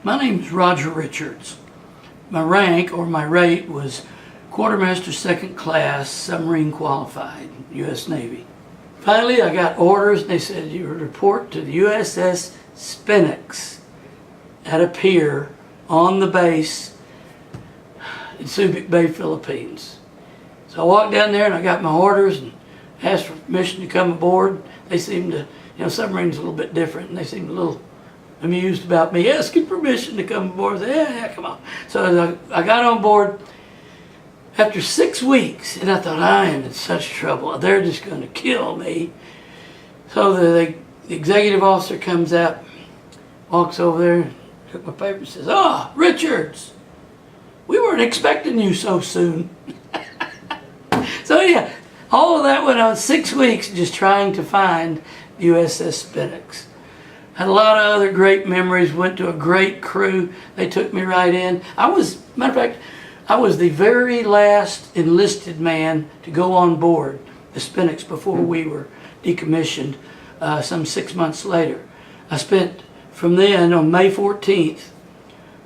My name is Roger Richards. My rank, or my rate, was Quartermaster Second Class, Submarine Qualified, U.S. Navy. Finally, I got orders, and they said, you would report to the USS Spinax at a pier on the base in Subic Bay, Philippines. So I walked down there and I got my orders and asked for permission to come aboard. They seemed to, submarines are a little bit different, and they seemed a little amused about me asking permission to come aboard. I said, yeah, come on. So I got on board after 6 weeks, and I thought, I am in such trouble. They're just going to kill me. So the executive officer comes out, walks over there, took my paper, and says, "Oh, Richards, we weren't expecting you so soon." So yeah, all of that went on 6 weeks just trying to find USS Spinax. Had a lot of other great memories, went to a great crew. They took me right in. Matter of fact, I was the very last enlisted man to go on board the Spinax before we were decommissioned some 6 months later. I spent from then on May 14th,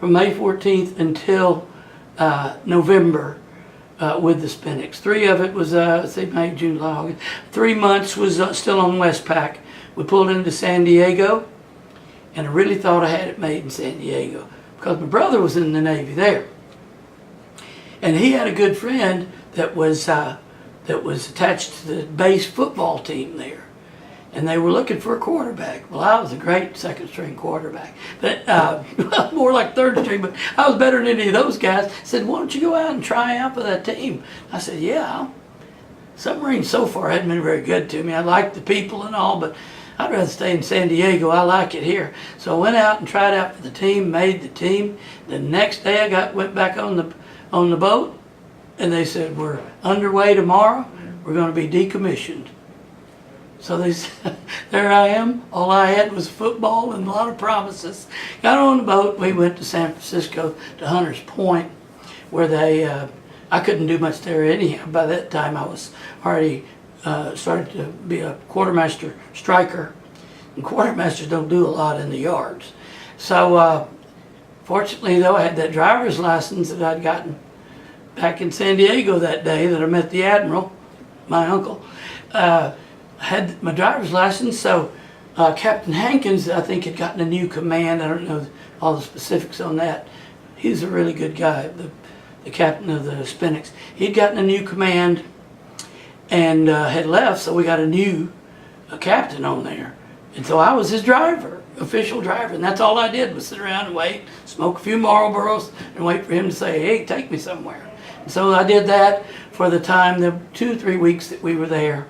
from May 14th until November with the Spinax. 3 of it was, say May, June, July, August. 3 months was still on Westpac. We pulled into San Diego, and I really thought I had it made in San Diego because my brother was in the Navy there. And he had a good friend that was attached to the base football team there. And they were looking for a quarterback. Well, I was a great second string quarterback, but more like third string, but I was better than any of those guys. Said, why don't you go out and try out for that team? I said, yeah. Submarines so far hadn't been very good to me. I liked the people and all, but I'd rather stay in San Diego. I like it here. So I went out and tried out for the team, made the team. The next day I went back on the boat, and they said, we're underway tomorrow. We're going to be decommissioned. So they said, there I am. All I had was football and a lot of promises. Got on the boat. We went to San Francisco to Hunters Point, where I couldn't do much there anyhow. By that time, I was already started to be a quartermaster striker, and quartermasters don't do a lot in the yards. So fortunately, though, I had that driver's license that I'd gotten back in San Diego that day that I met the admiral, my uncle. I had my driver's license, so Captain Hankins, I think, had gotten a new command. I don't know all the specifics on that. He's a really good guy, the captain of the Spinax. He'd gotten a new command and had left, so we got a new captain on there. And so I was his driver, official driver, and that's all I did was sit around and wait, smoke a few Marlboros, and wait for him to say, hey, take me somewhere. And so I did that for the time, the 2 or 3 weeks that we were there.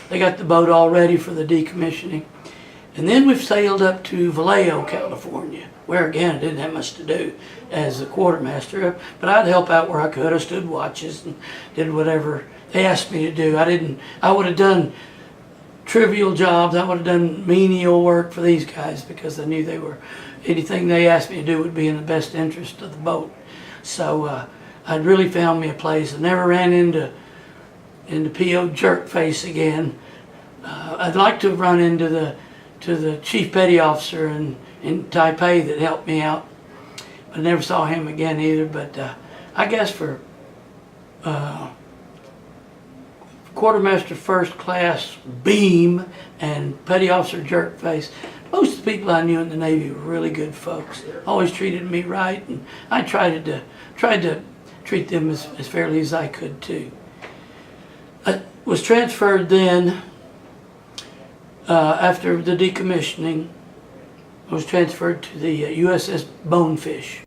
They got the boat all ready for the decommissioning. And then we sailed up to Vallejo, California, where again I didn't have much to do as a quartermaster, but I'd help out where I could. I stood watches and did whatever they asked me to do. I would have done trivial jobs. I would have done menial work for these guys because I knew anything they asked me to do would be in the best interest of the boat. So I'd really found me a place. I never ran into P.O. Jerkface again. I'd like to have run into the chief petty officer in Taipei that helped me out. I never saw him again either, but I guess for Quartermaster First Class Beam and Petty Officer Jerkface, most of the people I knew in the Navy were really good folks. Always treated me right, and I tried to treat them as fairly as I could too. I was transferred then, after the decommissioning, I was transferred to the USS Bonefish.